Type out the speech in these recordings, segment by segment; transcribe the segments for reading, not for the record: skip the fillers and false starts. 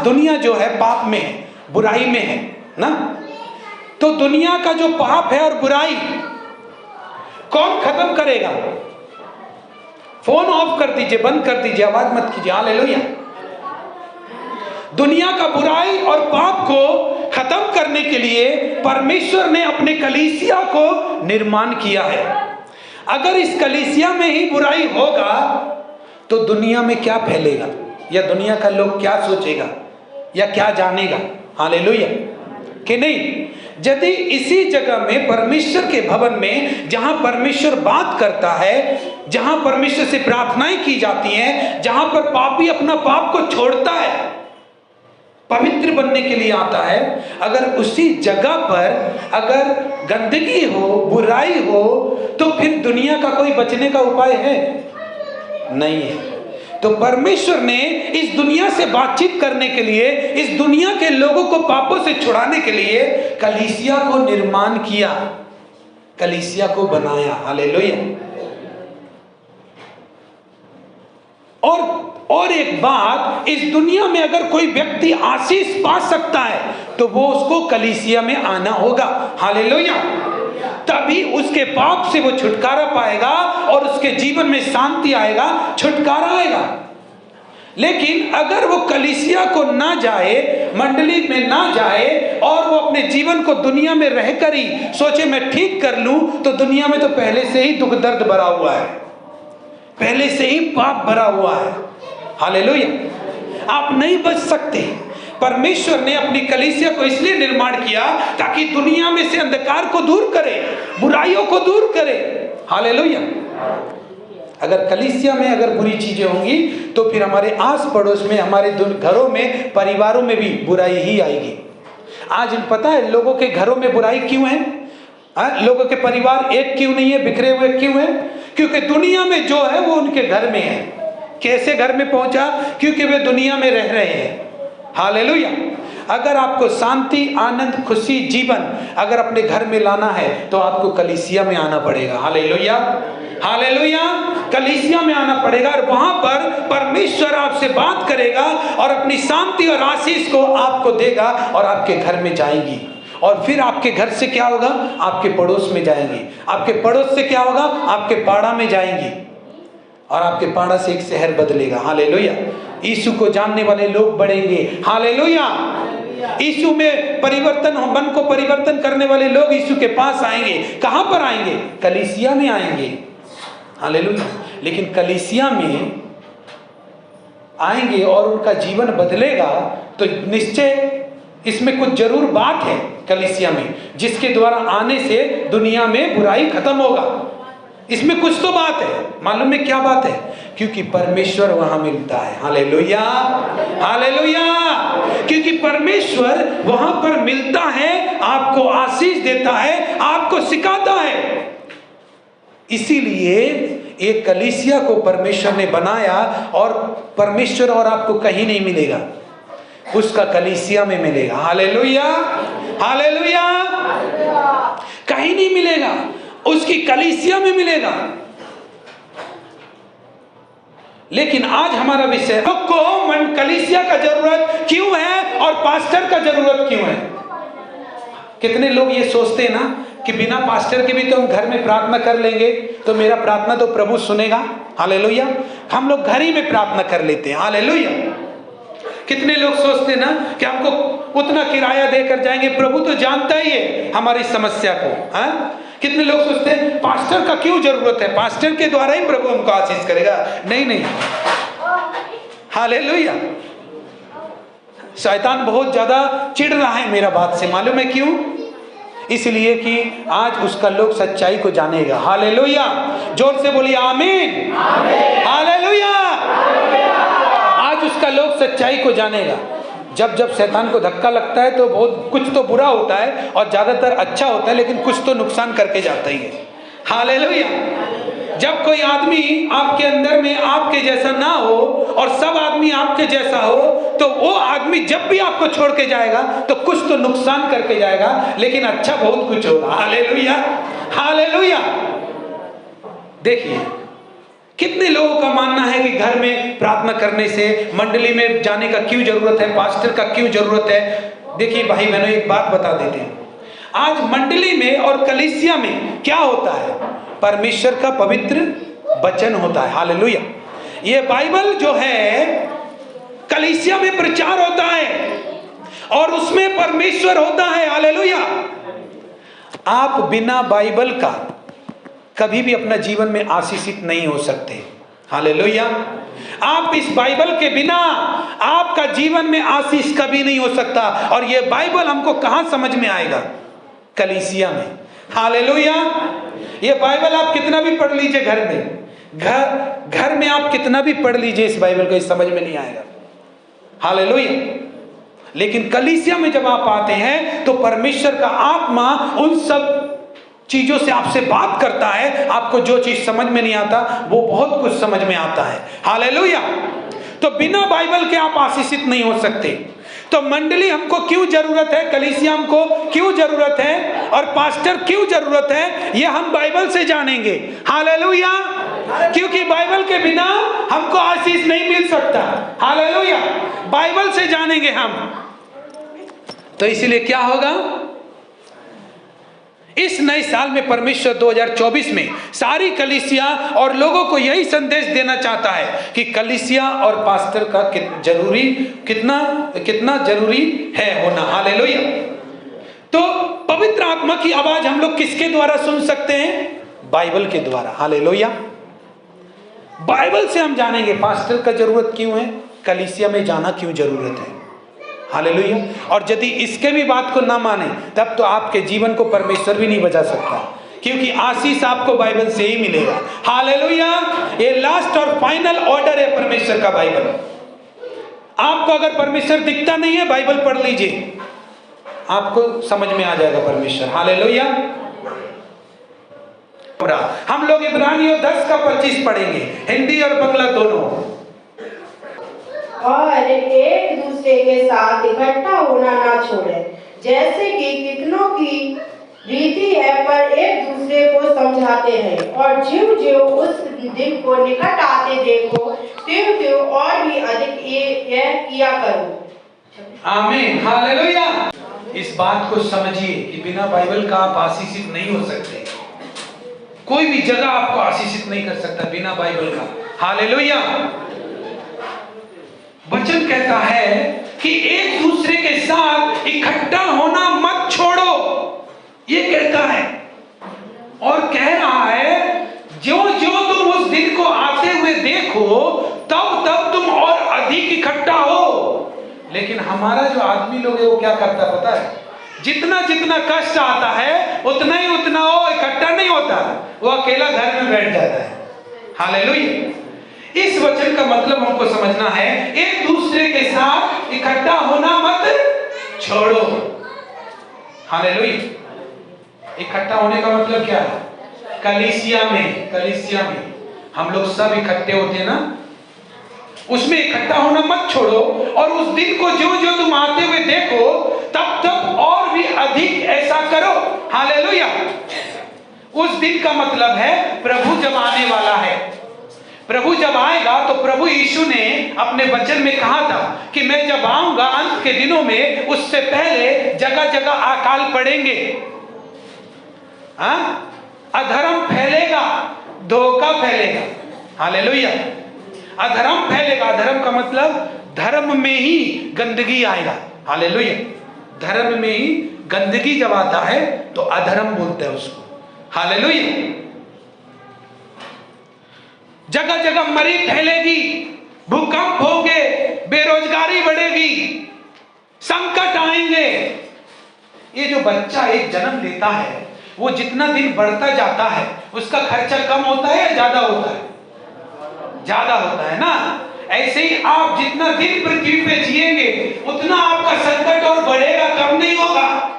दुनिया जो है पाप में है, बुराई में है ना। तो दुनिया का जो पाप है और बुराई कौन खत्म करेगा? फोन ऑफ कर दीजिए, बंद कर दीजिए, आवाज मत कीजिए। हालेलुया। दुनिया का बुराई और पाप को खत्म करने के लिए परमेश्वर ने अपने कलीसिया को निर्माण किया है। अगर इस कलीसिया में ही बुराई होगा तो दुनिया में क्या फैलेगा, या दुनिया का लोग क्या सोचेगा या क्या जानेगा? हालेलुया कि नहीं? यदि इसी जगह में परमेश्वर के भवन में, जहां परमेश्वर बात करता है, जहां परमेश्वर से प्रार्थनाएं की जाती हैं, जहां पर पापी अपना पाप को छोड़ता है, पवित्र बनने के लिए आता है, अगर उसी जगह पर अगर गंदगी हो, बुराई हो, तो फिर दुनिया का कोई बचने का उपाय है? नहीं है। तो परमेश्वर ने इस दुनिया से बातचीत करने के लिए, इस दुनिया के लोगों को पापों से छुड़ाने के लिए कलीसिया को निर्माण किया, कलीसिया को बनाया। हालेलुया। और एक बात, इस दुनिया में अगर कोई व्यक्ति आशीष पा सकता है तो वो उसको कलीसिया में आना होगा। हालेलुया। तभी उसके पाप से वो छुटकारा पाएगा और उसके जीवन में शांति आएगा, छुटकारा आएगा। लेकिन अगर वो कलीसिया को ना जाए, मंडली में ना जाए, और वो अपने जीवन को दुनिया में रहकर ही सोचे मैं ठीक कर लूं, तो दुनिया में तो पहले से ही दुख दर्द भरा हुआ है, पहले से ही पाप भरा हुआ है। हालेलुया। आप नहीं बच सकते। परमेश्वर ने अपनी कलीसिया को इसलिए निर्माण किया ताकि दुनिया में से अंधकार को दूर करे, बुराइयों को दूर करे। हालेलुया। अगर कलीसिया में अगर बुरी चीजें होंगी तो फिर हमारे आस पड़ोस में, हमारे घरों में, परिवारों में भी बुराई ही आएगी। आज पता है लोगों के घरों में बुराई क्यों है? लोगों के परिवार एक क्यों नहीं है, बिखरे हुए क्यों है? क्योंकि दुनिया में जो है वो उनके घर में है। कैसे घर में पहुंचा? क्योंकि वे दुनिया में रह रहे हैं। हालेलुया। अगर आपको शांति, आनंद, खुशी, जीवन अगर अपने घर में लाना है तो आपको कलीसिया में आना पड़ेगा। हालेलुया। हालेलुया। कलीसिया में आना पड़ेगा और वहां पर परमेश्वर आपसे बात करेगा और अपनी शांति और आशीष को आपको देगा और आपके घर में जाएगी। और फिर आपके घर से क्या होगा? आपके पड़ोस में जाएंगी। आपके पड़ोस से क्या होगा? आपके पाड़ा में जाएंगी और आपके पाड़ा से एक शहर बदलेगा। हालेलुया। यीशु को जानने वाले लोग बढ़ेंगे। हालेलुया। यीशु में परिवर्तन, मन को परिवर्तन करने वाले लोग यीशु के पास आएंगे। कहां पर आएंगे? कलीसिया में आएंगे। हालेलुया। लेकिन कलीसिया में आएंगे और उनका जीवन बदलेगा तो निश्चय इसमें कुछ जरूर बात है कलीसिया में, जिसके द्वारा आने से दुनिया में बुराई खत्म होगा। इसमें कुछ तो बात है। मालूम है क्या बात है? क्योंकि परमेश्वर वहां मिलता है। हालेलुया। हालेलुया। क्योंकि परमेश्वर वहां पर मिलता है, आपको आशीष देता है, आपको सिखाता है। इसीलिए एक कलीसिया को परमेश्वर ने बनाया और परमेश्वर और आपको कहीं नहीं मिलेगा, उसका कलीसिया में मिलेगा। हालेलुया। हालेलुया। कहीं नहीं मिलेगा, उसकी कलीसिया में मिलेगा। लेकिन आज हमारा विषय को कलीसिया का जरूरत क्यों है और पास्टर का जरूरत क्यों है? कितने लोग ये सोचते हैं ना कि बिना पास्टर के भी तो हम घर में प्रार्थना कर लेंगे, तो मेरा प्रार्थना तो प्रभु सुनेगा। हालेलुया। हम लोग घर ही में प्रार्थना कर लेते हैं। हालेलुया। कितने लोग सोचते हैं ना कि हमको उतना किराया देकर जाएंगे, प्रभु तो जानता ही है हमारी समस्या को। हाँ, कितने लोग सोचते हैं पास्टर का क्यों जरूरत है, पास्टर के द्वारा ही प्रभु हमको आशीष करेगा। नहीं नहीं। हालेलुया। शैतान बहुत ज्यादा चिढ़ रहा है मेरा बात से। मालूम है क्यों? इसलिए कि आज उसका लोग सच्चाई को जानेगा। हालेलुया। जोर से बोलिए आमीन। हालेलुया। आज उसका लोग सच्चाई को जानेगा। जब जब शैतान को धक्का लगता है तो बहुत कुछ तो बुरा होता है और ज्यादातर अच्छा होता है, लेकिन कुछ तो नुकसान करके जाता ही है। हालेलुया। जब कोई आदमी आपके अंदर में आपके जैसा ना हो और सब आदमी आपके जैसा हो, तो वो आदमी जब भी आपको छोड़ के जाएगा तो कुछ तो नुकसान करके जाएगा, लेकिन अच्छा बहुत कुछ होगा। हालेलुया। हालेलुया। देखिए कितने लोगों का मानना है कि घर में प्रार्थना करने से मंडली में जाने का क्यों जरूरत है, पास्टर का क्यों जरूरत है? देखिए भाई बहनों, एक बात बता देते हैं। आज मंडली में और कलीसिया में क्या होता है? परमेश्वर का पवित्र वचन होता है। हालेलुया। ये बाइबल जो है कलीसिया में प्रचार होता है और उसमें परमेश्वर होता है। हालेलुया। आप बिना बाइबल का कभी भी अपना जीवन में आशीषित नहीं हो सकते। हालेलुया। आप इस बाइबल के बिना आपका जीवन में आशीष कभी नहीं हो सकता। और ये बाइबल हमको कहां समझ में आएगा? कलीसिया में। हालेलुया। ये बाइबल आप कितना भी पढ़ लीजिए घर में, घर में आप कितना भी पढ़ लीजिए इस बाइबल को, इस समझ में नहीं आएगा। हालेलुया। लेकिन कलीसिया में जब आप आते हैं तो परमेश्वर का आत्मा उन सब चीजों से आपसे बात करता है। आपको जो चीज समझ में नहीं आता वो बहुत कुछ समझ में आता है। हालेलुया। तो बिना बाइबल के आप आशीषित नहीं हो सकते। तो मंडली हमको क्यों जरूरत है, कलीसिया हमको क्यों जरूरत है, और पास्टर क्यों जरूरत है, ये हम बाइबल से जानेंगे। हालेलुया। क्योंकि बाइबल के बिना हमको आशीष नहीं मिल सकता। हालेलुया। बाइबल से जानेंगे हम। तो इसीलिए क्या होगा? इस नए साल में परमेश्वर 2024 में सारी कलीसिया और लोगों को यही संदेश देना चाहता है कि कलीसिया और पास्टर का कितना जरूरी है होना। हालेलुया। तो पवित्र आत्मा की आवाज हम लोग किसके द्वारा सुन सकते हैं? बाइबल के द्वारा। हालेलुया। बाइबल से हम जानेंगे पास्टर का जरूरत क्यों है, कलीसिया में जाना क्यों जरूरत है। हालेलुया। और यदि इसके भी बात को ना माने तब तो आपके जीवन को परमेश्वर भी नहीं बचा सकता, क्योंकि आशीष आपको बाइबल से ही मिलेगा। हालेलुया। ये लास्ट और फाइनल ऑर्डर है परमेश्वर का बाइबल। आपको अगर परमेश्वर दिखता नहीं है, बाइबल पढ़ लीजिए, आपको समझ में आ जाएगा परमेश्वर। हालेलुया। हम लोग इब्रानियों 10 का 25 पढ़ेंगे, हिंदी और बांग्ला दोनों। और एक दूसरे के साथ इकट्ठा होना ना छोड़ें, जैसे कि कितनों की रीति है, पर एक दूसरे को समझाते हैं। और ज्यों ज्यों उस दिन को निकट आते देखो, त्यों त्यों और भी अधिक यह किया करो। आमीन। हालेलुया। इस बात को समझिए कि बिना बाइबल का आप आशीषित नहीं हो सकते। कोई भी जगह आपको आशीषित नहीं कर सकता बिना बाइबल का। हालेलुया। वचन कहता है कि एक दूसरे के साथ इकट्ठा होना मत छोड़ो, ये कहता है। और कह रहा है जो जो तुम उस दिन को आते हुए देखो, तब तब तुम और अधिक इकट्ठा हो। लेकिन हमारा जो आदमी लोग है वो क्या करता पता है? जितना जितना कष्ट आता है उतना ही उतना वो इकट्ठा नहीं होता, वो अकेला घर में बैठ जाता है। हालेलुया। इस वचन का मतलब हमको समझना है, एक दूसरे के साथ इकट्ठा होना मत छोड़ो। हालेलुया। इकट्ठा होने का मतलब क्या है? कलीसिया में हम लोग सब इकट्ठे होते हैं ना, उसमें इकट्ठा होना मत छोड़ो। और उस दिन को जो जो तुम आते हुए देखो, तब तब और भी अधिक ऐसा करो। हालेलुया। उस दिन का मतलब है प्रभु जब आने वाला है। प्रभु जब आएगा तो प्रभु यीशु ने अपने वचन में कहा था कि मैं जब आऊंगा अंत के दिनों में, उससे पहले जगह जगह अकाल पड़ेंगे, अधर्म फैलेगा, धोखा फैलेगा। हालेलुया। अधर्म फैलेगा। अधर्म का मतलब धर्म में ही गंदगी आएगा। हालेलुया। धर्म में ही गंदगी जब आता है तो अधर्म बोलते हैं उसको। हालेलुया। जगह जगह मरी फैलेगी, भूकंप होंगे, बेरोजगारी बढ़ेगी, संकट आएंगे। ये जो बच्चा एक जन्म लेता है, वो जितना दिन बढ़ता जाता है उसका खर्चा कम होता है या ज्यादा होता है? ज्यादा होता है ना। ऐसे ही आप जितना दिन पृथ्वी पे जिएंगे उतना आपका संकट और बढ़ेगा, कम नहीं होगा।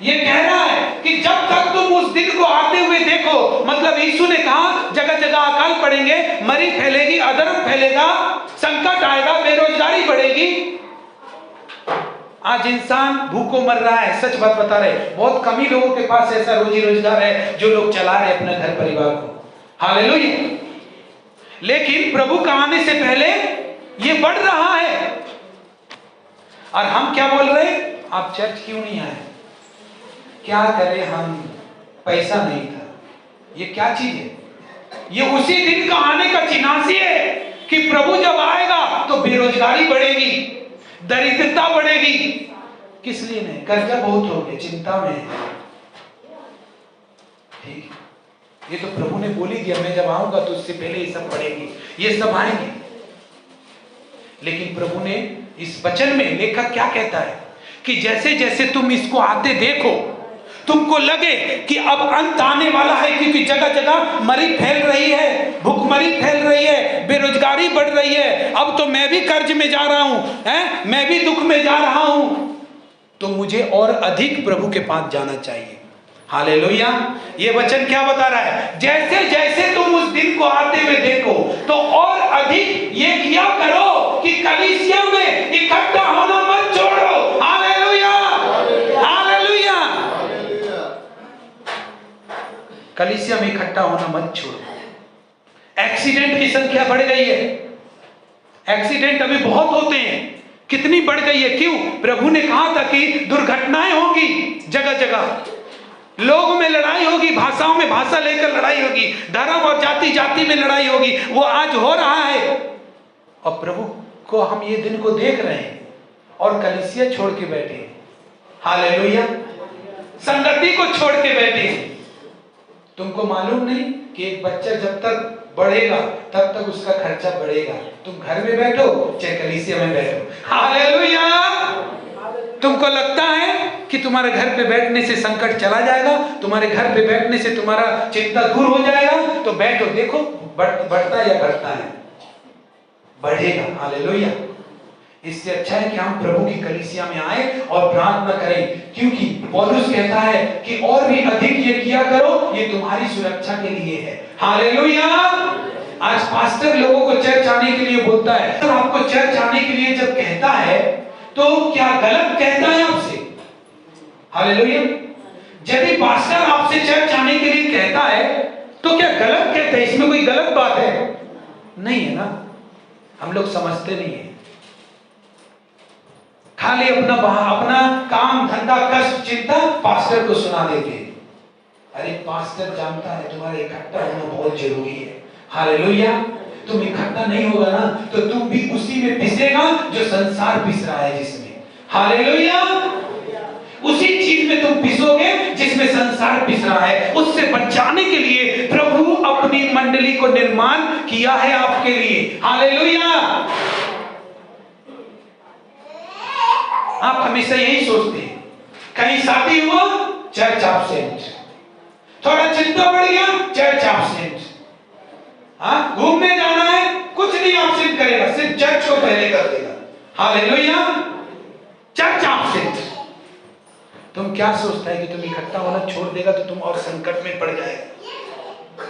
ये कह रहा है कि जब तक तुम उस दिन को आते हुए देखो, मतलब यीशु ने कहा जगह जगह अकाल पड़ेंगे, मरी फैलेगी, अधर्म फैलेगा, संकट आएगा, बेरोजगारी बढ़ेगी। आज इंसान भूखों मर रहा है, सच बात बता रहे। बहुत कम ही लोगों के पास ऐसा रोजी रोजगार है जो लोग चला रहे अपने घर परिवार को। हालेलुया। लेकिन प्रभु का आने से पहले ये बढ़ रहा है। और हम क्या बोल रहे हैं? आप चर्च क्यों नहीं आए? क्या करें हम, पैसा नहीं था। ये क्या चीज है? ये उसी दिन का आने का चिन्हासी है कि प्रभु जब आएगा तो बेरोजगारी बढ़ेगी, दरिद्रता बढ़ेगी। किस लिए नहीं? कर्जा बहुत हो गया, चिंता में है। ठीक, ये तो प्रभु ने बोल ही दिया, मैं जब आऊंगा तो उससे पहले ये सब पड़ेगी, ये सब आएंगे। लेकिन प्रभु ने इस वचन में, लेखक क्या कहता है कि जैसे जैसे तुम इसको आते देखो, तुमको लगे कि अब अंत आने वाला है, क्योंकि जगह जगह मरी फैल रही है, भूखमरी फैल रही है, बेरोजगारी बढ़ रही है, अब तो मैं भी कर्ज में जा रहा हूं, हैं? मैं भी दुख में जा रहा हूं, तो मुझे और अधिक प्रभु के पास जाना चाहिए। हालेलुया। ये वचन क्या बता रहा है? जैसे जैसे तुम उस दिन को आते हुए देखो तो और अधिक ये किया करो कि कलीसिया में इकट्ठा होना मत छोड़ो। Hallelujah, hallelujah. कलीसिया में इकट्ठा होना मत छोड़ो। एक्सीडेंट की संख्या बढ़ गई है। एक्सीडेंट अभी बहुत होते हैं। कितनी बढ़ गई है? क्यों? प्रभु ने कहा था कि दुर्घटनाएं होंगी, जगह जगह लोगों में लड़ाई होगी, भाषाओं में भाषा लेकर लड़ाई होगी, धर्म और जाति जाति में लड़ाई होगी। वो आज हो रहा है और प्रभु को हम ये दिन को देख रहे हैं और कलीसिया छोड़ के बैठे हैं। हालेलुया। संगति को छोड़ के बैठे हैं। तुमको मालूम नहीं कि एक बच्चा जब तक बढ़ेगा तब तक उसका खर्चा बढ़ेगा। तुम घर में बैठो चाहे कलीसिया में बैठो। हालेलुया। तुमको लगता है कि तुम्हारे घर पे बैठने से संकट चला जाएगा, तुम्हारे घर पे बैठने से तुम्हारा चिंता दूर हो जाएगा, तो बैठो, देखो बढ़ता है या घटता है? बढ़ेगा। हालेलुया। इससे अच्छा है कि हम प्रभु की कलीसिया में आए और प्रार्थना करें, क्योंकि पौलुस कहता है कि और भी अधिक ये किया करो, ये तुम्हारी सुरक्षा के लिए है। हालेलुया। आज पास्टर लोगों को चर्च आने के लिए बोलता है, तो आपको चर्च आने के लिए जब कहता है तो क्या गलत कहता है आपसे? हालेलुया। यदि पास्टर आपसे चर्च आने के लिए कहता है तो क्या गलत कहता है? इसमें कोई गलत बात है? नहीं है ना। हम लोग समझते नहीं है, खाली अपना काम धंधा कष्ट चिंता पास्टर को सुना देते। अरे पास्टर जानता है तुम्हारा इकट्ठा होना बहुत जरूरी है। हालेलुया। तुम इकट्ठा नहीं होगा ना तो तुम भी उसी में पिसेगा जो संसार पिस रहा है जिसमें। हालेलुया। उसी चीज में तुम पिसोगे जिसमें संसार पिस रहा है। उससे बचाने के लिए प्रभु अपनी मंडली को निर्माण किया है आपके लिए। हालेलुया। आप हमेशा यही सोचते हैं, कहीं शादी हुआ चर्च एब्सेंट, थोड़ा चिंता बढ़ गया चर्च एब्सेंट, हाँ घूमने जाना है कुछ नहीं एब्सेंट करेगा, सिर्फ चर्च को पहले कर देगा। हालेलुया। Church absent. तुम क्या सोचता है कि तुम इकट्ठा होना छोड़ देगा तो तुम और संकट में पड़ जाएगा?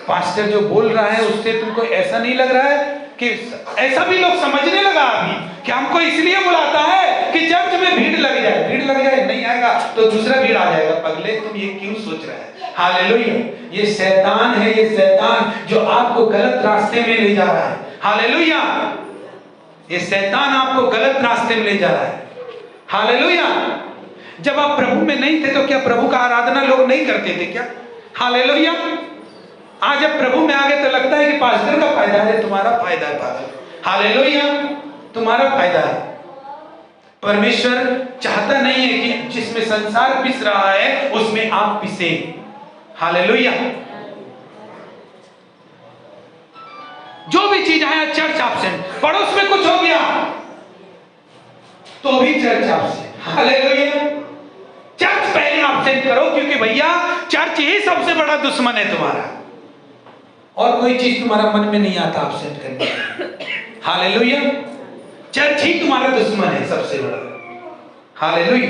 पास्टर जो बोल रहा है उससे तुमको ऐसा नहीं लग रहा है कि ऐसा भी लोग समझने लगा अभी कि हमको इसलिए बुलाता है कि चर्च में भीड़ लग जाए, भीड़ लग जाए, नहीं आएगा तो दूसरा भीड़ आ जाएगा। पगले तुम ये क्यों सोच रहा है? हालेलुया। ये शैतान है, ये शैतान जो आपको गलत रास्ते में ले जा रहा है। हालेलुया। ये शैतान आपको गलत रास्ते में ले जा रहा है। हालेलुया। जब आप प्रभु में नहीं थे तो क्या प्रभु का आराधना लोग नहीं करते थे क्या? हालेलुया। आज जब प्रभु में आ गए तो लगता है कि पास्टर का फायदा है, तुम्हारा फायदा है पास्टर। हालेलुया। तुम्हारा फायदा है। परमेश्वर चाहता नहीं है कि जिसमें संसार पिस रहा है उसमें आप पिसे। हालेलुया। जो भी चीज आया चर्च एब्सेंट, पड़ोस में कुछ हो गया तो भी चर्च एब्सेंट। हालेलुया। चर्च पहले एब्सेंट करो, क्योंकि भैया चर्च ही सबसे बड़ा दुश्मन है तुम्हारा, और कोई चीज तुम्हारा मन में नहीं आता एब्सेंट करने। हालेलुया। चर्च ही तुम्हारा दुश्मन है सबसे बड़ा। हालेलुया।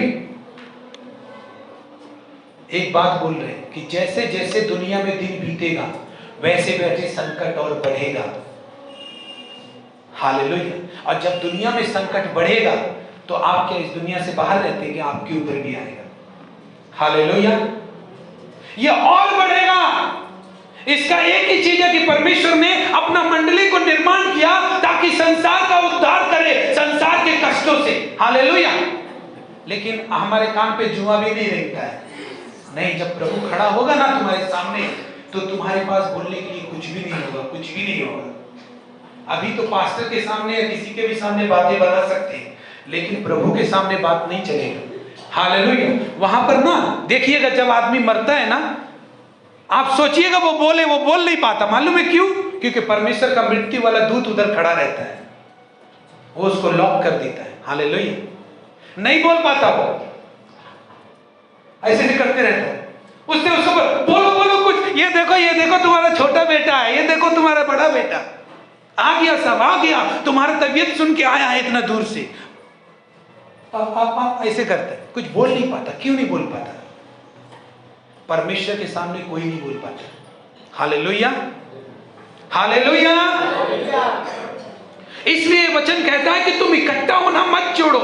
एक बात बोल रहे हैं कि जैसे जैसे दुनिया में दिन बीतेगा वैसे वैसे संकट और बढ़ेगा। हालेलुया। और जब दुनिया में संकट बढ़ेगा तो आप क्या इस दुनिया से बाहर रहते हैं कि आपके ऊपर भी आएगा? हालेलुया। ये और बढ़ेगा। इसका एक ही चीज है कि परमेश्वर ने अपना मंडली को निर्माण किया ताकि संसार का उद्धार करे संसार के कष्टों से। हालेलुया। लेकिन हमारे कान पे जुआ भी नहीं रेंगता है। नहीं, जब प्रभु खड़ा होगा ना तुम्हारे सामने, तो तुम्हारे पास बोलने के लिए कुछ भी नहीं होगा, कुछ भी नहीं होगा। अभी तो पास्टर के सामने या किसी के भी सामने बातें बता सकते हैं, लेकिन प्रभु के सामने बात नहीं चलेगा। हालेलुया। वहां पर ना देखिएगा, जब आदमी मरता है ना, आप सोचिएगा वो बोल नहीं पाता। मालूम है क्यों? क्योंकि परमेश्वर का मृत्यु वाला दूत उधर खड़ा रहता है, वो उसको लॉक कर देता है। हालेलुया। नहीं बोल पाता, वो ऐसे निकलते रहता है। उसने उसको बोलो कुछ, ये देखो तुम्हारा छोटा बेटा है, ये देखो तुम्हारा बड़ा बेटा आ गया, सब आ गया, तुम्हारा तबीयत सुन के आया है इतना दूर से। ऐसे करता है, कुछ बोल नहीं पाता। क्यों नहीं बोल पाता? परमेश्वर के सामने कोई नहीं बोल पाता। Hallelujah, hallelujah. इसलिए वचन कहता है कि तुम इकट्ठा होना मत छोड़ो।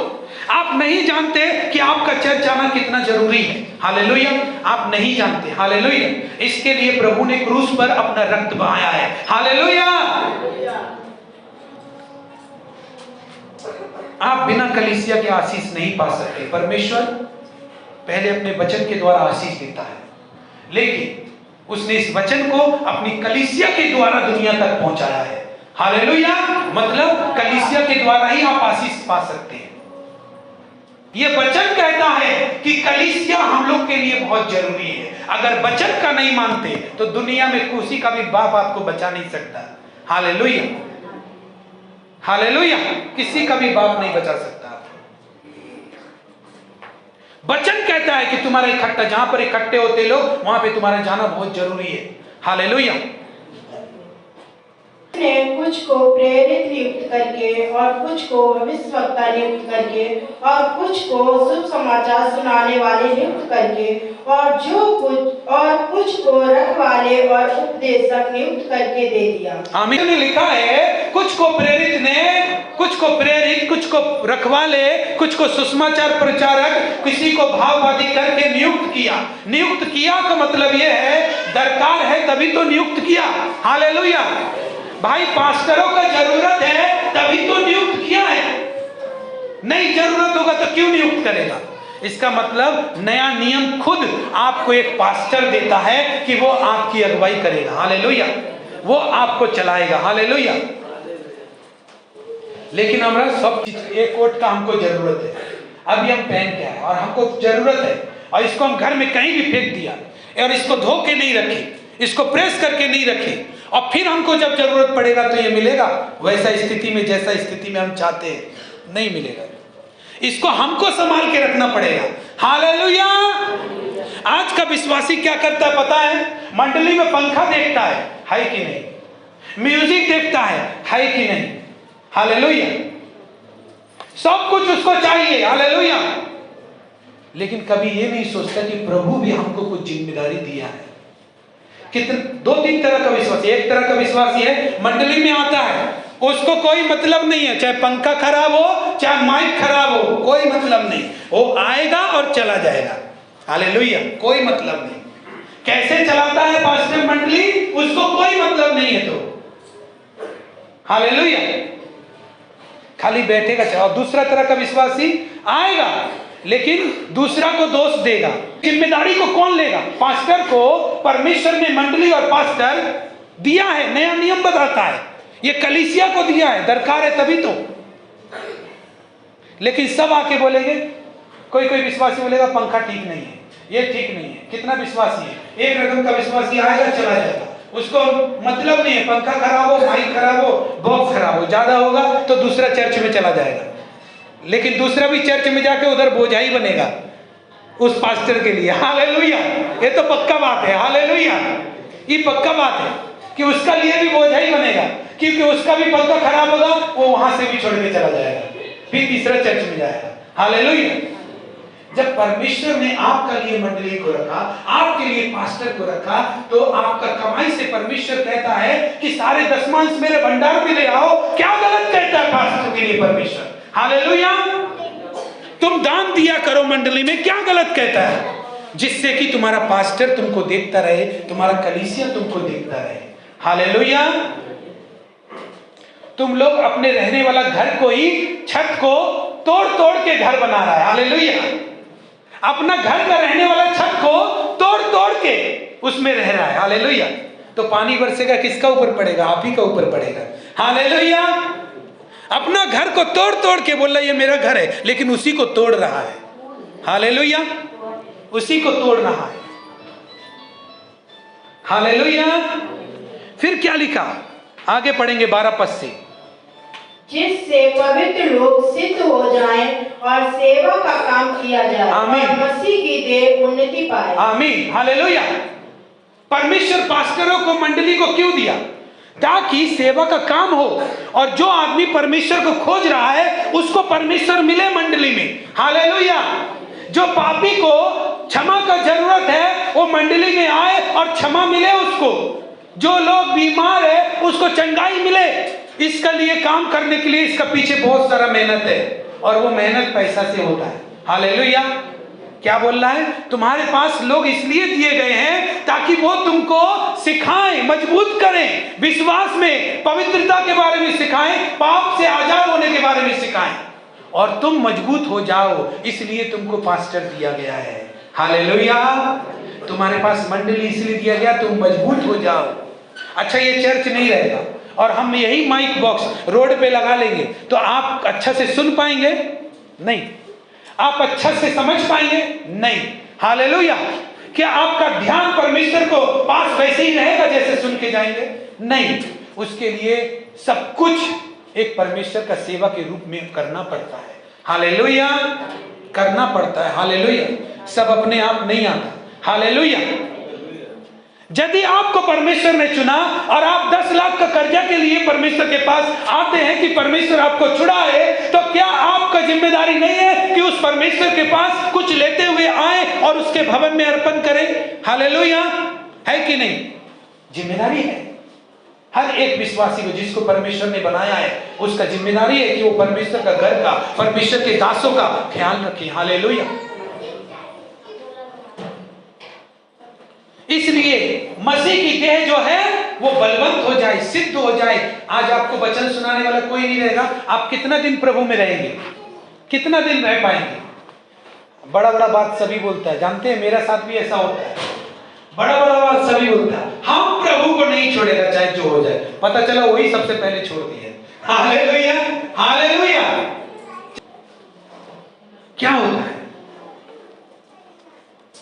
आप नहीं जानते कि आपका चर्च आना कितना जरूरी है। हालेलुया। आप नहीं जानते। हालेलुया। इसके लिए प्रभु ने क्रूस पर अपना रक्त बहाया है। हालेलुया। आप बिना कलीसिया के आशीष नहीं पा सकते। परमेश्वर पहले अपने वचन के द्वारा आशीष देता है, लेकिन उसने इस वचन को अपनी कलीसिया के द्वारा दुनिया तक पहुंचाया है। हालेलुया। मतलब कलीसिया के द्वारा ही आप आशीष पा सकते हैं। यह वचन कहता है कि कलीसिया हम लोग के लिए बहुत जरूरी है। अगर वचन का नहीं मानते तो दुनिया में किसी का भी बाप आपको बचा नहीं सकता। Hallelujah, hallelujah. किसी का भी बाप नहीं बचा सकता। वचन कहता है कि तुम्हारा इकट्ठा, जहां पर इकट्ठे होते लोग, वहां पे तुम्हारा जाना बहुत जरूरी है। हालेलुया। ने कुछ को प्रेरित नियुक्त करके, और कुछ को भविष्यवक्ता नियुक्त करके, और कुछ को शुभ समाचार सुनाने वाले नियुक्त करके, और कुछ को रखवाले और उपदेशक नियुक्त करके दे दिया। आमीन। ने लिखा है कुछ को प्रेरित ने, कुछ को प्रेरित, कुछ को रखवाले, कुछ को सुसमाचार प्रचारक, किसी को भाववादी करके नियुक्त किया। नियुक्त किया का मतलब यह है दरकार है तभी तो नियुक्त किया। हालेलुया। भाई पास्टरों का जरूरत है तभी तो नियुक्त किया है, नहीं जरूरत होगा तो क्यों नियुक्त करेगा? इसका मतलब नया नियम खुद आपको एक पास्टर देता है कि वो आपकी अगुवाई करेगा। हालेलुया। वो आपको चलाएगा। हालेलुया। लेकिन हमारा सब चीज, एक कोट का हमको जरूरत है, अभी हम पहन के आए और हमको जरूरत है, और इसको हम घर में कहीं भी फेंक दिया, और इसको धो के नहीं रखे, इसको प्रेस करके नहीं रखे, और फिर हमको जब जरूरत पड़ेगा तो ये मिलेगा वैसा स्थिति में, जैसा स्थिति में हम चाहते हैं नहीं मिलेगा। इसको हमको संभाल के रखना पड़ेगा। हालेलुया। आज का विश्वासी क्या करता है पता है? मंडली में पंखा देखता है कि नहीं? म्यूजिक देखता है कि नहीं? हालेलुया। सब कुछ उसको चाहिए। हालेलुया। लेकिन कभी ये नहीं सोचता कि प्रभु भी हमको कुछ जिम्मेदारी दिया है। कितने दो तीन तरह का विश्वासी। एक तरह का विश्वासी है मंडली में आता है, उसको कोई मतलब नहीं है, चाहे पंखा खराब हो चाहे माइक खराब हो, कोई मतलब नहीं, वो आएगा और चला जाएगा। हालेलुया। कोई मतलब नहीं। कैसे चलाता है पास्टर मंडली, उसको कोई मतलब नहीं है। तो हालेलुया। खाली बैठेगा। और दूसरा तरह का विश्वासी आएगा लेकिन दूसरा को दोष देगा। जिम्मेदारी को कौन लेगा? पास्टर को परमेश्वर ने मंडली और पास्टर दिया है, नया नियम बताता है, ये कलीसिया को दिया है, दरकार है तभी तो। लेकिन सब आके बोलेंगे, कोई विश्वासी बोलेगा पंखा ठीक नहीं है, ये ठीक नहीं है। कितना विश्वासी है? एक रकम का विश्वासी आएगा चला जाएगा, उसको मतलब नहीं है, पंखा खराब हो, माइक खराब हो, बॉक्स खराब हो, ज्यादा होगा तो दूसरा चर्च में चला जाएगा। लेकिन दूसरा भी चर्च में जाके उधर बोझा ही बनेगा उस पास्टर के लिए। हालेलुया। ये तो पक्का बात है। हालेलुया। ये पक्का बात है कि उसका लिए भी बोझा ही बनेगा, क्योंकि उसका भी पंखा खराब होगा, वो वहां से भी छोड़ के चला जाएगा, फिर तीसरा चर्च में जाएगा। हालेलुया। जब परमेश्वर ने आपका लिए मंडली को रखा, आपके लिए पास्टर को रखा, तो आपका कमाई से परमेश्वर कहता है कि सारे दशमांश मेरे भंडार में ले आओ। क्या गलत कहता है पास्टर के लिए परमेश्वर? हालेलुया। तुम दान दिया करो मंडली में, क्या गलत कहता है? जिससे कि तुम्हारा पास्टर तुमको देखता रहे, तुम्हारा कलीसिया तुमको देखता रहे। हालेलुया। तुम लोग अपने रहने वाला घर को ही, छत को तोड़ तोड़ के घर बना रहा है। हालेलुया। अपना घर का रहने वाला छत को तोड़ तोड़ के उसमें रह रहा है। हालेलुया। तो पानी बरसेगा किसका ऊपर पड़ेगा? आप ही का ऊपर पड़ेगा। हालेलुया। अपना घर को तोड़ तोड़ के बोल रहा है ये मेरा घर है, लेकिन उसी को तोड़ रहा है। हालेलुया। उसी को तोड़ रहा है। हालेलुया। फिर क्या लिखा? आगे पढ़ेंगे 12 पद से। जिससे पवित्र लोग सिद्ध हो जाएं और सेवा का काम किया जाए, आमीन। और मसीह की देह उन्नति पाए। आमीन। हालेलुया। परमेश्वर पास्टरों को, मंडली को क्यों दिया? ताकि सेवा का काम हो, और जो आदमी परमेश्वर को खोज रहा है उसको परमेश्वर मिले मंडली में। हालेलुया। जो पापी को क्षमा का जरूरत है वो मंडली में आए और क्षमा मिले उसको। जो लोग बीमार है उसको चंगाई मिले। इसका लिए काम करने के लिए इसका पीछे बहुत सारा मेहनत है, और वो मेहनत पैसा से होता है। हालेलुया। क्या बोल रहा है? तुम्हारे पास लोग इसलिए दिए गए हैं ताकि वो तुमको सिखाएं, मजबूत करें, विश्वास में, पवित्रता के बारे में सिखाएं, पाप से आजाद होने के बारे में सिखाएं, और तुम मजबूत हो जाओ। इसलिए तुमको पास्टर दिया गया है। हालेलुया। तुम्हारे पास मंडली इसलिए दिया गया तुम मजबूत हो जाओ। अच्छा, ये चर्च नहीं रहेगा और हम यही माइक बॉक्स रोड पे लगा लेंगे तो आप अच्छा से सुन पाएंगे? नहीं। आप अच्छा से समझ पाएंगे? नहीं। हालेलुया। क्या आपका ध्यान परमेश्वर को पास वैसे ही रहेगा जैसे सुन के जाएंगे? नहीं। उसके लिए सब कुछ एक परमेश्वर का सेवा के रूप में करना पड़ता है। हालेलुया। करना पड़ता है। हालेलुया। सब अपने आप नहीं आता। हालेलुया। यदि आपको परमेश्वर ने चुना और आप 10 लाख का कर्जा के लिए परमेश्वर के पास आते हैं कि परमेश्वर आपको छुड़ाए, तो क्या आपका जिम्मेदारी नहीं है कि उस परमेश्वर के पास कुछ लेते हुए आए और उसके भवन में अर्पण करें? हालेलुया। है कि नहीं? जिम्मेदारी है। हर एक विश्वासी को, जिसको परमेश्वर ने बनाया है, उसका जिम्मेदारी है कि वो परमेश्वर का घर का, परमेश्वर के दासों का ख्याल रखे। हालेलुया। इसलिए मसीह की देह जो है वो बलवंत हो जाए, सिद्ध हो जाए। आज आपको वचन सुनाने वाला कोई नहीं रहेगा। आप कितना दिन प्रभु में रहेंगे? कितना दिन रह पाएंगे? बड़ा बड़ा बात सभी बोलता है, जानते हैं मेरा साथ भी ऐसा होता है। बड़ा बड़ा बात सभी बोलता है, हम प्रभु को नहीं छोड़ेगा चाहे जो हो जाए। पता चला वही सबसे पहले छोड़ दिया। हालेलुया। हालेलुया। क्या होता है?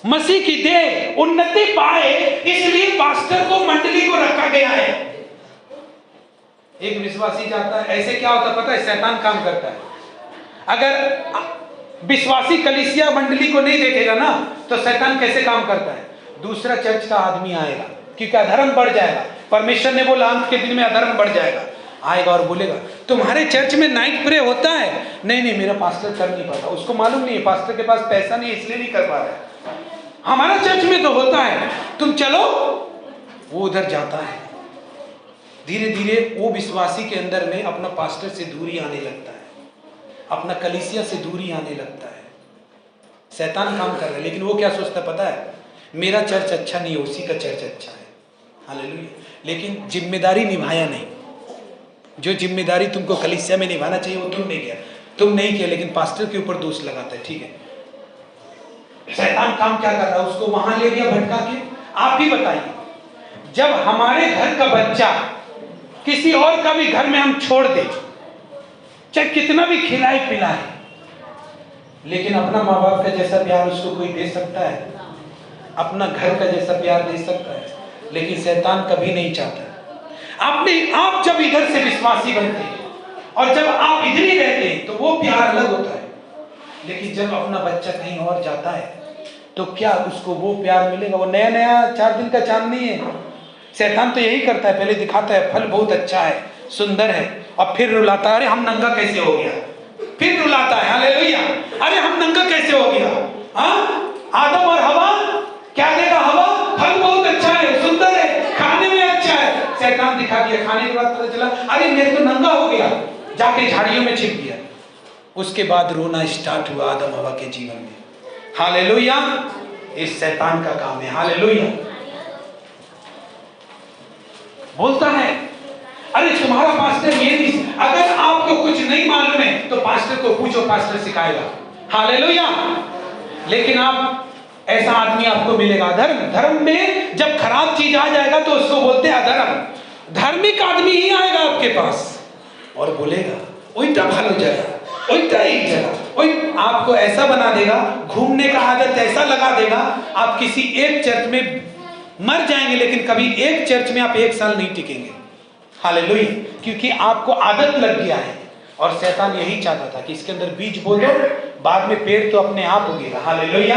मसीह की देह उन्नति पाए, इसलिए पास्टर को, मंडली को रखा गया है। एक विश्वासी जाता है, ऐसे क्या होता है पता है? शैतान काम करता है। अगर विश्वासी कलीसिया मंडली को नहीं देखेगा ना, तो शैतान कैसे काम करता है? दूसरा चर्च का आदमी आएगा, क्योंकि अधर्म बढ़ जाएगा। परमेश्वर ने बोला अंत के दिन में अधर्म बढ़ जाएगा। आएगा और बोलेगा तुम्हारे चर्च में नाइट प्रे होता है? नहीं, मेरा पास्टर कर नहीं पाता। उसको मालूम नहीं है पास्टर के पास पैसा नहीं है, इसलिए नहीं कर पा रहा है। हमारा चर्च में तो होता है, तुम चलो। वो उधर जाता है। धीरे धीरे वो विश्वासी के अंदर में अपना पास्टर से दूरी आने लगता है, अपना कलीसिया से दूरी आने लगता है। शैतान काम कर रहा है, लेकिन वो क्या सोचता है पता है? मेरा चर्च अच्छा नहीं है, उसी का चर्च अच्छा है। हालेलुया। लेकिन जिम्मेदारी निभाया नहीं। जो जिम्मेदारी तुमको कलीसिया में निभाना चाहिए वो तुम नहीं किया, लेकिन पास्टर के ऊपर दोष लगाता है। ठीक है, शैतान काम क्या कर रहा है? उसको वहां ले गया भटका के। आप ही बताइए, जब हमारे घर का बच्चा किसी और का भी घर में हम छोड़ दे, चाहे कितना भी खिलाए पिलाए, लेकिन अपना माँ बाप का जैसा प्यार उसको कोई दे सकता है? अपना घर का जैसा प्यार दे सकता है? लेकिन शैतान कभी नहीं चाहता। आप जब इधर से विश्वासी बनते हैं और जब आप इधर ही रहते हैं तो वो प्यार अलग होता है। लेकिन जब अपना बच्चा कहीं और जाता है तो क्या उसको वो प्यार मिलेगा? वो नया 4 दिन का चांद नहीं है। शैतान तो यही करता है, पहले दिखाता है फल बहुत अच्छा है, सुंदर है, और फिर रुलाता है, अरे हम नंगा कैसे हो गया। फिर रुलाता है, हालेलुया, अरे हम नंगा कैसे हो गया। आदम और हवा, क्या देगा हवा? फल बहुत अच्छा है, सुंदर है, खाने में अच्छा है। शैतान दिखा दिया, खाने के बाद पता चला अरे मैं तो नंगा हो गया, जाके झाड़ियों में छिप गया। उसके बाद रोना स्टार्ट हुआ आदम हवा के जीवन में। हालेलुया। इस शैतान का काम है। हालेलुया। बोलता है अरे तुम्हारा पास्टर ये नहीं, अगर आपको कुछ नहीं मालूम है तो पास्टर को पूछो, पास्टर सिखाएगा। हालेलुया। लेकिन आप ऐसा आदमी आपको मिलेगा धर्म में जब खराब चीज आ जाएगा तो उसको बोलते हैं अधर्म। धार्मिक आदमी ही आएगा आपके पास और बोलेगा उल्टा भालो जगह, उल्टा एक जगह, आपको ऐसा बना देगा, घूमने का आदत ऐसा लगा देगा, आप किसी एक चर्च में मर जाएंगे लेकिन कभी एक चर्च में आप 1 साल नहीं टिकेंगे। हालेलुया। क्योंकि आपको आदत लग गया है। और शैतान यही चाहता था कि इसके अंदर बीज बो दो, बाद में पेड़ तो अपने आप उगेगा। हालेलुया।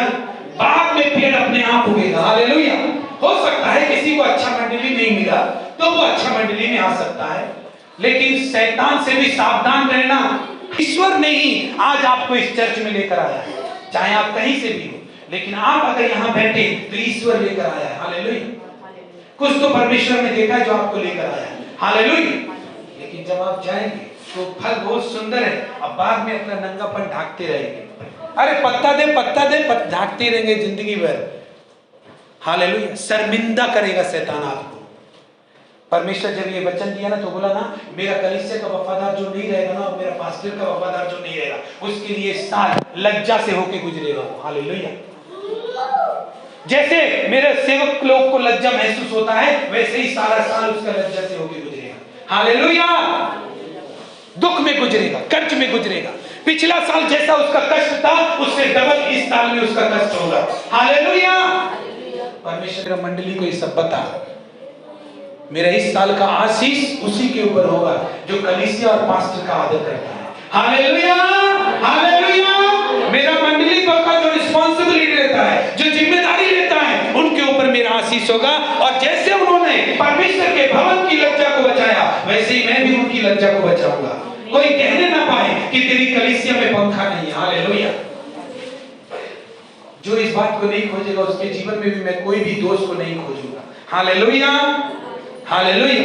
बाद में पेड़ अपने आप उगेगा। हालेलुया। हो सकता है किसी को अच्छा मंडली नहीं मिला तो वो अच्छा मंडली में आ सकता है, लेकिन शैतान से भी सावधान रहना। ईश्वर ने ही आज आपको इस चर्च में लेकर आया है, चाहे आप कहीं से भी हो, लेकिन आप अगर यहाँ बैठे तो ईश्वर लेकर आया है। हालेलुया। कुछ तो परमेश्वर ने देखा है जो आपको लेकर आया है। हालेलुया। लेकिन जब आप जाएंगे तो फल बहुत सुंदर है, अब बाद में अपना नंगापन ढांकते रहेंगे। अरे पत्ता दे ढांकते रहेंगे जिंदगी भर। हालेलुया। शर्मिंदा करेगा शैतान आपको। परमेश्वर जब ये वचन दिया ना तो बोला ना, मेरा कलीसिया का वफादार जो नहीं रहेगा ना, और मेरा पास्टर का वफादार जो नहीं रहेगा, उसके लिए साल लज्जा से होके गुजरेगा। हालेलुया। जैसे मेरे सेवक लोग को लज्जा महसूस होता है, वैसे ही सारा साल उसका लज्जा से होके गुजरेगा। हालेलुया। दुख में गुजरेगा, कर्ज में गुजरेगा। पिछला साल जैसा उसका कष्ट था उससे डबल इस साल में उसका कष्ट होगा। हालेलुया। परमेश्वर मंडली को ये सब बता, मेरा इस साल का आशीष उसी के ऊपर होगा जो कलीसिया और पास्टर का आदर करता है। हालेलुया। हालेलुया। मेरा मंडली का जो रिस्पांसिबिलिटी लेता है, जो जिम्मेदारी लेता है, उनके ऊपर मेरा आशीष होगा। और जैसे उन्होंने परमेश्वर के भवन की लज्जा को बचाया, वैसे ही मैं भी उनकी लज्जा को बचाऊंगा। कोई कहने ना पाए कि तेरी कलीसिया में पंखा नहीं है। हालेलुया। जो इस बात को नहीं खोजेगा उसके जीवन में भी मैं कोई भी दोष को नहीं खोजूंगा। हालेलुया। हालेलुया।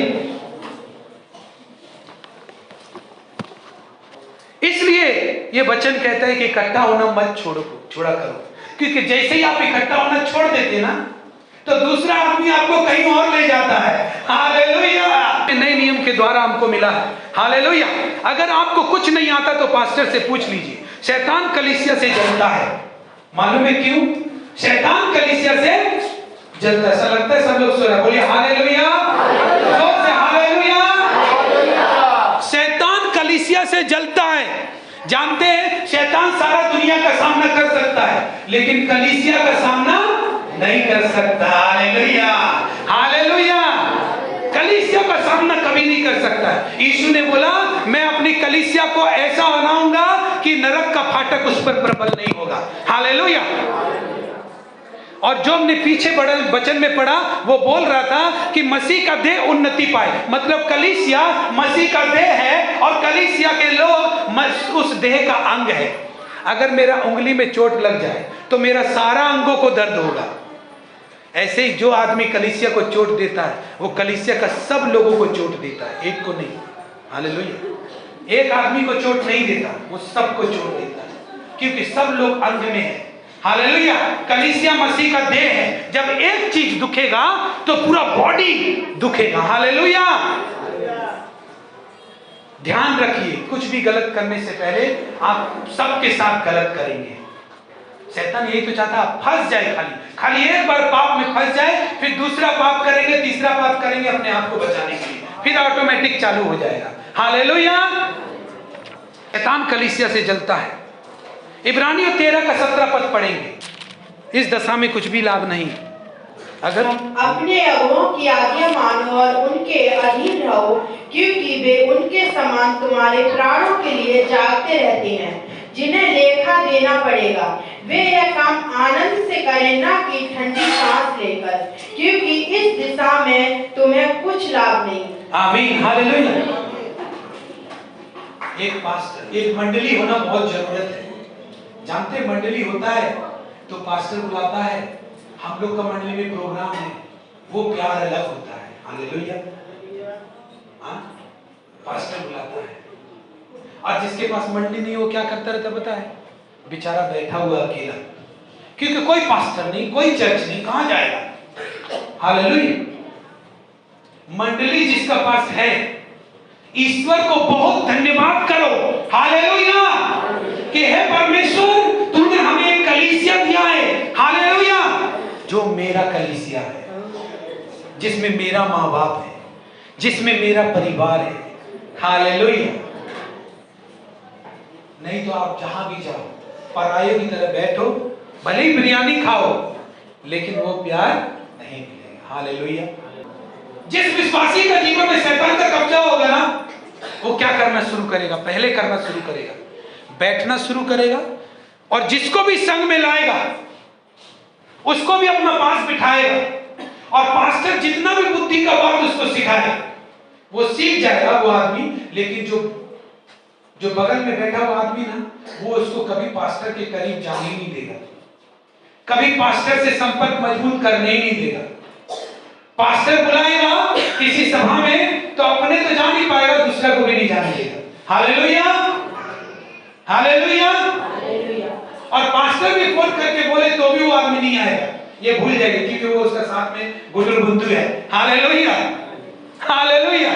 इसलिए ये वचन कहता है कि इकट्ठा होना मत छोड़ा करो, क्योंकि जैसे ही आप इकट्ठा होना छोड़ देते ना तो दूसरा आदमी आपको कहीं और ले जाता है। हालेलुया। नए नियम के द्वारा हमको मिला है। हालेलुया। अगर आपको कुछ नहीं आता तो पास्टर से पूछ लीजिए। शैतान कलीसिया से जलता है, मालूम है क्यों? शैतान कलीसिया से जलता है। ऐसा लगता है सब लोग सो रहे, बोलिए हालेलुया। हालेलुया। शैतान कलीसिया से जलता है। जानते हैं शैतान सारा दुनिया का सामना कर सकता है, लेकिन कलीसिया का सामना नहीं कर सकता। हालेलुया। हालेलुया। कलीसिया का सामना कभी नहीं कर सकता है। यीशु ने बोला मैं अपनी कलीसिया को ऐसा बनाऊंगा कि नरक का फाटक उस पर प्रबल नहीं होगा। हालेलुया। और जो हमने पीछे वचन में पढ़ा वो बोल रहा था कि मसीह का देह उन्नति पाए, मतलब कलीसिया मसीह का देह है और कलीसिया के लोग उस देह का अंग है। अगर मेरा उंगली में चोट लग जाए तो मेरा सारा अंगों को दर्द होगा। ऐसे ही जो आदमी कलीसिया को चोट देता है वो कलीसिया का सब लोगों को चोट देता है, एक को नहीं। हालेलुया। एक आदमी को चोट नहीं देता, वो सबको चोट देता है, क्योंकि सब लोग अंग में है। हालेलुया। कलीसिया मसीह का देह है। जब एक चीज दुखेगा तो पूरा बॉडी दुखेगा। हालेलुया। ध्यान रखिए, कुछ भी गलत करने से पहले आप सबके साथ गलत करेंगे। शैतान यही तो चाहता है फंस जाए, खाली एक बार पाप में फंस जाए, फिर दूसरा पाप करेंगे, तीसरा पाप करेंगे अपने आप को बचाने के लिए, फिर ऑटोमेटिक चालू हो जाएगा। हालेलुया। शैतान कलीसिया से जलता है। इब्रानियों 13 का 17 पद पढ़ेंगे। इस दशा में कुछ भी लाभ नहीं। अगर अपने अगुओं की आज्ञा मानो और उनके अधीन रहो, क्योंकि वे उनके समान तुम्हारे प्राणों के लिए जागते रहते हैं, जिन्हें लेखा देना पड़ेगा। वे यह काम आनंद से करें, ना कि ठंडी सांस लेकर, क्योंकि इस दिशा में तुम्हें कुछ लाभ नहीं। आमीन। हालेलुया। एक पास्टर, एक मंडली होना बहुत जरूरत है। जानते मंडली होता है तो पास्टर बुलाता है, हम लोग का मंडली में प्रोग्राम है, वो प्यार अलग होता है। हालेलुया। पास्टर बुलाता है। और जिसके पास मंडली नहीं वो क्या करता रहता पता है? बेचारा बैठा हुआ अकेला, क्योंकि कोई पास्टर नहीं, कोई चर्च नहीं, कहां जाएगा? हालेलुया। मंडली जिसका पास है, ईश्वर को बहुत धन्यवाद करो। हालेलुया कि हे परमेश्वर, तूने हमें एक कलीसिया दिया है। हालेलुया, जो मेरा कलीसिया है, जिसमें मेरा माँ बाप है, जिसमें मेरा परिवार है। हालेलुया। नहीं तो आप जहां भी जाओ, परायों की तरह बैठो, भले ही बिरयानी खाओ, लेकिन वो प्यार नहीं मिलेगा। हालेलुया। जिस विश्वासी का जीवन में शैतान का कब्जा होगा ना, वो क्या करना शुरू करेगा? पहले करना शुरू करेगा, बैठना शुरू करेगा, और जिसको भी संग में लाएगा उसको भी अपना पास बिठाएगा, और पास्टर जितना भी बुद्धि का बात उसको सिखाए वो सीख जाएगा वो आदमी। लेकिन जो बगल में बैठा हुआ आदमी ना, वो उसको कभी पास्टर के करीब जाने ही नहीं देगा, कभी पास्टर से संपर्क मजबूत करने ही नहीं देगा। पास्टर बुलाएगा किसी सभा में तो अपने तो जा नहीं पाएगा, दूसरा को भी नहीं जाने देगा। Hallelujah, hallelujah. और पास्टर भी फोन करके बोले तो भी वो आदमी नहीं आएगा, ये भूल जाएगा, क्योंकि वो उसका साथ में गुटुल बुंदू है। Hallelujah, hallelujah.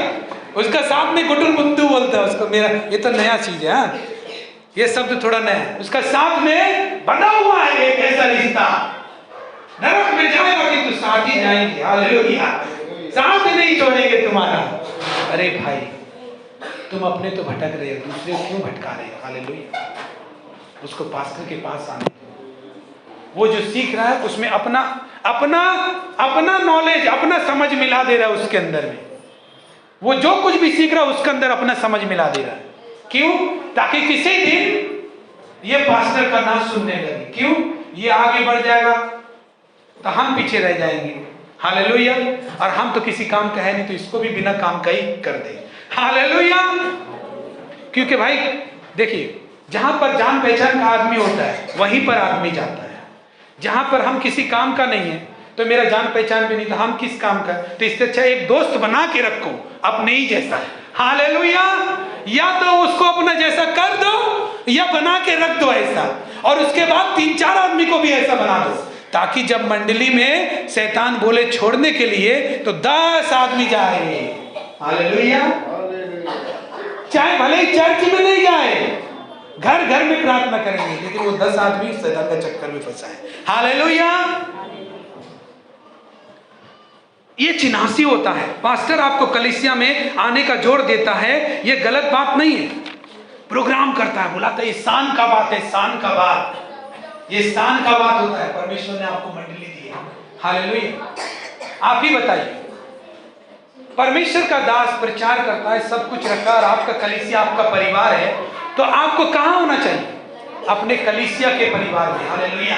उसका साथ में गुटुल बुंदू बोलता है उसको। मेरा ये तो नया चीज है, ये शब्द थोड़ा नया है। उसका साथ में बना हुआ है एक ऐसा रिश्ता, नरक में जाएगा कि तू साथ ही जाएंगे। हालेलुया, साथ नहीं छोड़ेंगे तुम्हारा। अरे भाई, तुम अपने तो भटक रहे हो, दूसरे को क्यों भटका रहे हो? हालेलुया। उसको पास्टर के पास आने, वो जो सीख रहा है उसमें अपना अपना अपना नॉलेज, अपना समझ मिला दे रहा है उसके अंदर में। वो जो कुछ भी सीख रहा है उसके अंदर अपना समझ मिला दे रहा है। क्यों? ताकि किसी दिन ये पास्टर का ना सुनने लगे। क्यों? ये आगे बढ़ जाएगा तो हम पीछे रह जाएंगे। हालेलुया। और हम तो किसी काम का है नहीं, तो इसको भी बिना काम का ही कर दे। हालेलुया। क्योंकि भाई देखिए, जहां पर जान पहचान का आदमी होता है वहीं पर आदमी जाता है। जहां पर हम किसी काम का नहीं है, तो मेरा जान पहचान भी नहीं, तो हम किस काम का? तो इससे अच्छा एक दोस्त बना के रखो अपने ही जैसा। हालेलुया। या तो उसको अपना जैसा कर दो या बना के रख दो ऐसा, और उसके बाद 3-4 आदमी को भी ऐसा बना दो, ताकि जब मंडली में शैतान बोले छोड़ने के लिए तो 10 आदमी जाए। हालेलुया। चाहे भले ही चर्च में नहीं जाए, घर घर में प्रार्थना करेंगे, लेकिन वो 10 आदमी शैतान का चक्कर में फंसा है। हालेलुया। ये चिन्हासी होता है। पास्टर आपको कलीसिया में आने का जोर देता है, ये गलत बात नहीं है। प्रोग्राम करता है, बुलाता है, ये शान का बात है, शान का बात, ये शान का बात होता है। परमेश्वर ने आपको मंडली दी है। हालेलुया। आप ही बताइए, परमेश्वर का दास प्रचार करता है, सब कुछ रखा, और आपका कलीसिया आपका परिवार है, तो आपको कहां होना चाहिए? अपने कलीसिया के परिवार में। Hallelujah,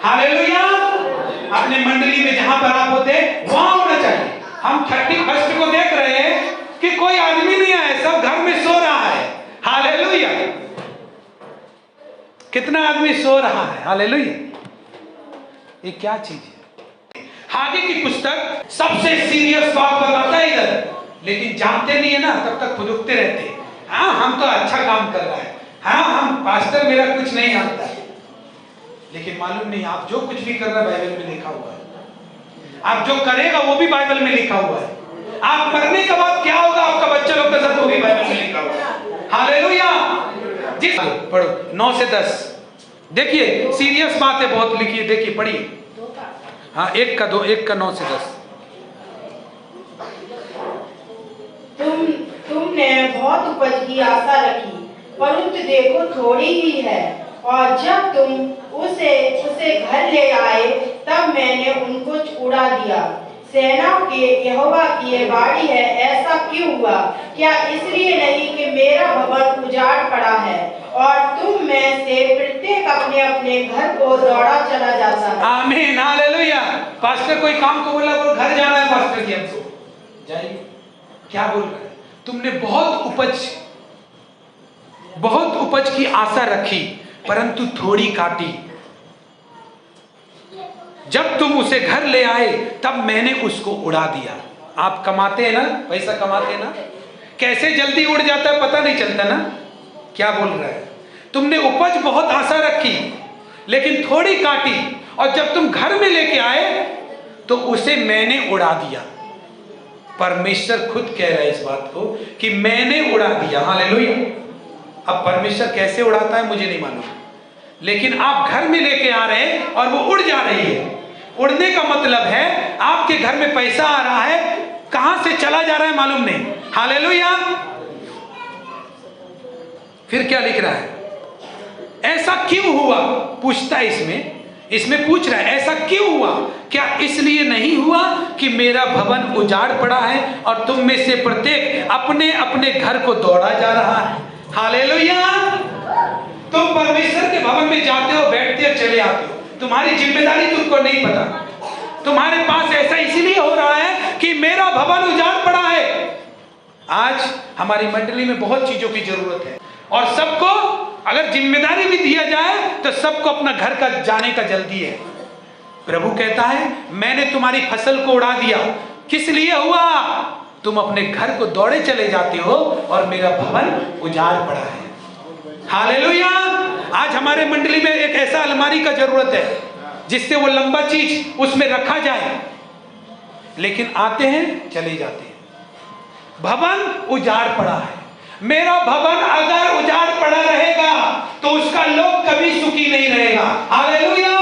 hallelujah. अपने मंडली में जहां पर आप होते वहां होना चाहिए। हम 31 को देख रहे हैं कि कोई आदमी नहीं आया, सब घर में सो रहा है। हालेलुया। कितना आदमी सो रहा है? हालेलुया। ये क्या चीज है? हागे की पुस्तक सबसे सीरियस बात बताता है इधर, लेकिन जानते नहीं है ना, तब तक फुदकते रहते हैं। हाँ, हम तो अच्छा काम कर रहा है, हाँ हम पास्टर, मेरा कुछ नहीं आता है। लेकिन मालूम नहीं, आप जो कुछ भी कर रहे हैं बाइबल में लिखा हुआ है। आप जो करेगा वो भी बाइबल में लिखा हुआ है। आप मरने के बाद क्या होगा आपका बच्चा लोग के साथ, वो भी बाइबल में लिखा हुआ है। हालेलुया। जिस पढ़ो 9 से 10, देखिए सीरियस बात है बहुत, लिखिए, देखिए पढ़िए। हाँ, 1 का 2, 1 का 9 से 10। तुमने बहुत उपज की आशा रखी, परंतु देखो थोड़ी ही है, और जब तुम उसे घर ले आए तब मैंने उनको उड़ा दिया। सेनाओं के यहोवा की ये वाणी है, ऐसा क्यों हुआ? क्या इसलिए नहीं कि मेरा भवन उजाड़ पड़ा है और तुम में से प्रत्येक अपने अपने घर को दौड़ा चला जाता है। आमीन, हालेलुया। पास्टर कोई काम को बोला, वो घर जाना है पास्टर की, हमको जाइए। क्या बोल रहे हैं? तुमने बहुत उपज की आशा रखी, परंतु थोड़ी काटी। जब तुम उसे घर ले आए तब मैंने उसको उड़ा दिया। आप कमाते हैं ना, पैसा कमाते हैं ना, कैसे जल्दी उड़ जाता है पता नहीं चलता ना। क्या बोल रहा है? तुमने उपज बहुत आशा रखी, लेकिन थोड़ी काटी, और जब तुम घर में लेके आए तो उसे मैंने उड़ा दिया। परमेश्वर खुद कह रहा है इस बात को कि मैंने उड़ा दिया। हालेलुया। अब परमेश्वर कैसे उड़ाता है मुझे नहीं मालूम, लेकिन आप घर में लेके आ रहे हैं और वो उड़ जा रही है। उड़ने का मतलब है आपके घर में पैसा आ रहा है, कहां से चला जा रहा है मालूम नहीं। हालेलुया। फिर क्या लिख रहा है, ऐसा क्यों हुआ, पूछता है इसमें पूछ रहा है ऐसा क्यों हुआ, क्या इसलिए नहीं हुआ कि मेरा भवन उजाड़ पड़ा है और तुम में से प्रत्येक अपने अपने घर को दौड़ा जा रहा है। हालेलुया। तुम परमेश्वर के भवन में जाते हो, बैठते हो, चले आते हो, तुम्हारी जिम्मेदारी तुमको नहीं पता। तुम्हारे पास ऐसा इसलिए हो रहा है कि मेरा भवन उजाड़ पड़ा है। आज हमारी मंडली में बहुत चीजों की जरूरत है और सबको अगर जिम्मेदारी भी दिया जाए तो सबको अपना घर का जाने का जल्दी है। प्रभु कहता है मैंने तुम्हारी फसल को उड़ा दिया, किस लिए हुआ, तुम अपने घर को दौड़े चले जाते हो और मेरा भवन उजाड़ पड़ा है। हालेलुया। आज हमारे मंडली में एक ऐसा अलमारी का जरूरत है जिससे वो लंबा चीज उसमें रखा जाए, लेकिन आते हैं चले जाते हैं। भवन उजाड़ पड़ा है। मेरा भवन अगर उजाड़ पड़ा रहेगा तो उसका लोग कभी सुखी नहीं रहेगा। हालेलुया।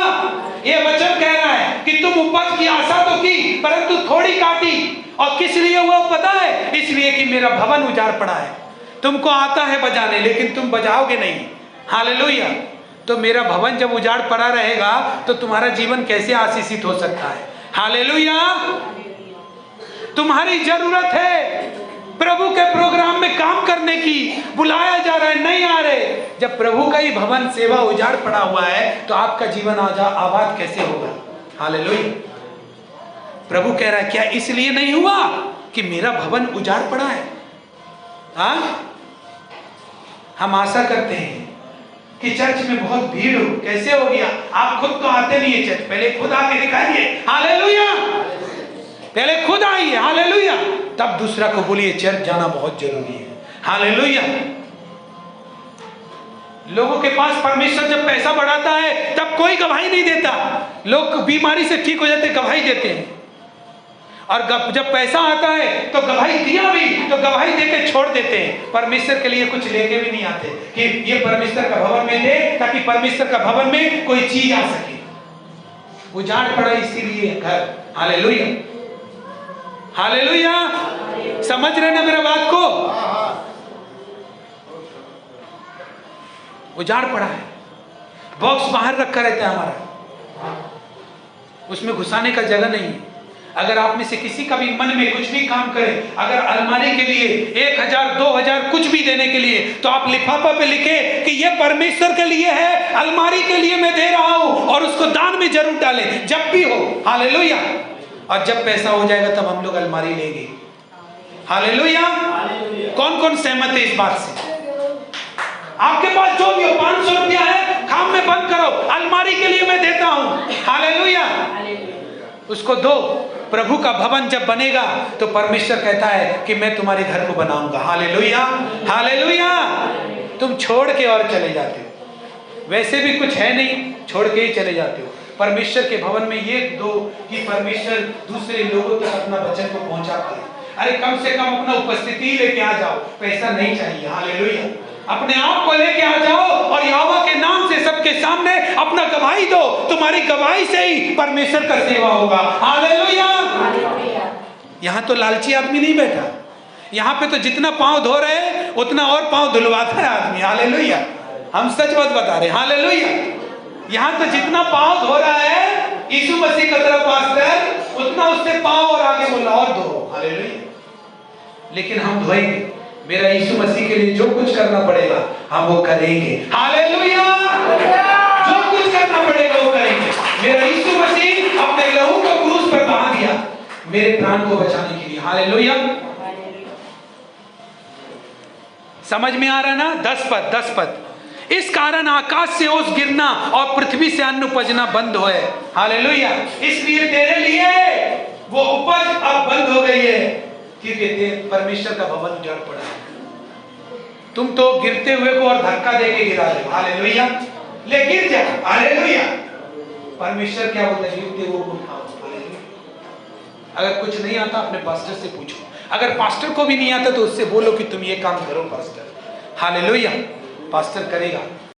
ये वचन कह रहा है कि तुम उपज की आशा तो की परंतु थोड़ी काटी, और किस लिए हुआ पता है, इसलिए कि मेरा भवन उजाड़ पड़ा है। तुमको आता है बजाने लेकिन तुम बजाओगे नहीं। हालेलुया। तो मेरा भवन जब उजाड़ पड़ा रहेगा तो तुम्हारा जीवन कैसे आशीषित हो सकता है। हालेलुया। तुम्हारी जरूरत है प्रभु के प्रोग्राम में काम करने की, बुलाया जा रहा है, नहीं आ रहे। जब प्रभु का ही भवन सेवा उजाड़ पड़ा हुआ है तो आपका जीवन आबाद कैसे होगा। हालेलुया। प्रभु कह रहा है क्या इसलिए नहीं हुआ कि मेरा भवन उजाड़ पड़ा है। हाँ, हम आशा करते हैं कि चर्च में बहुत भीड़ हो, कैसे हो गया, आप खुद तो आते नहीं है चर्च, पहले खुद आके दिखाइए। हालेलुया। पहले खुद आइए। हालेलुया। तब दूसरा को बोलिए चर्च जाना बहुत जरूरी है। हालेलुया। लोगों के पास परमेश्वर जब पैसा बढ़ाता है तब कोई गवाही नहीं देता। लोग बीमारी से ठीक हो जाते गवाही देते हैं, और जब पैसा आता है तो गवाही दिया भी तो गवाही देके छोड़ देते हैं। परमेश्वर के लिए कुछ लेके भी नहीं आते कि ये परमेश्वर का भवन में दे ताकि परमेश्वर का भवन में कोई चीज आ सके। उजाड़ पड़ा इसीलिए घर। हालेलुया। हालेलुया। समझ रहे ना मेरा बात को। उजाड़ पड़ा है, बॉक्स बाहर रखा रहता है हमारा, उसमें घुसाने का जगह नहीं है। अगर आप में से किसी का भी मन में कुछ भी काम करे, अगर अलमारी के लिए 1000 2000 कुछ भी देने के लिए, तो आप लिफाफा पे लिखे कि ये परमेश्वर के लिए है, अलमारी के लिए मैं दे रहा हूं, और उसको दान में जरूर डालें जब भी हो। हालेलुया। और जब पैसा हो जाएगा तब हम लोग अलमारी लेंगे। हालेलुया। कौन कौन सहमत है इस बात से। आपके पास जो भी हो, 500 रुपया है, काम में बंद करो, अलमारी के लिए मैं देता हूं। हालेलुया। उसको दो। प्रभु का भवन जब बनेगा तो परमेश्वर कहता है कि मैं तुम्हारे घर को बनाऊंगा। हालेलुया। हालेलुया। तुम छोड़ के और चले जाते हो, वैसे भी कुछ है नहीं, छोड़ के ही चले जाते हो। परमेश्वर के भवन में ये दो कि परमेश्वर दूसरे लोगों तक अपना वचन को पहुंचा पाए। अरे कम से कम अपना उपस्थिति लेके आ जाओ, पैसा नहीं चाहिए। हालेलुया। अपने आप को लेके आ जाओ और यहोवा के नाम से सबके सामने अपना गवाही दो। तुम्हारी गवाही से ही परमेश्वर का सेवा होगा। हालेलुया। यहाँ तो लालची आदमी नहीं बैठा, यहाँ पे तो जितना पांव धो रहे हैं उतना और पांव धुलवाता है आदमी। हालेलुया। हम सच बात बता रहे। हालेलुया। यहाँ तो जितना पांव धो रहा है यीशु मसीह का तरफ पास्टर, उतना उससे पांव और आगे बोला और धो। हालेलुया। लेकिन हम धोएंगे, मेरा यीशु मसीह के लिए जो कुछ करना पड़ेगा हम वो करेंगे। हालेलुया। जो कुछ करना पड़ेगा वो करेंगे। मेरा यीशु मसीह अपने लहू को क्रूस पर बहा दिया मेरे प्राण को बचाने के लिए। हालेलुया। समझ में आ रहा ना। 10 पद। इस कारण आकाश से ओस गिरना और पृथ्वी से अन्न उपजना बंद होए। हालेलुया। इसलिए तेरे लिए वो उपज अब बंद हो गई है क्योंकि परमेश्वर का भवन उजाड़ पड़ा है। तुम तो गिरते हुए को और धक्का देके गिरा रहे हो। हालेलुया। ले गिर जा। हालेलुया। परमेश्वर क्या बोलता है, युक्ति वो उठाओ। अगर कुछ नहीं आता अपने पास्टर से पूछो, अगर पास्टर को भी नहीं आता तो उससे बोलो कि तुम ये काम करो पास्टर। हालेलुया। पास्टर करेगा।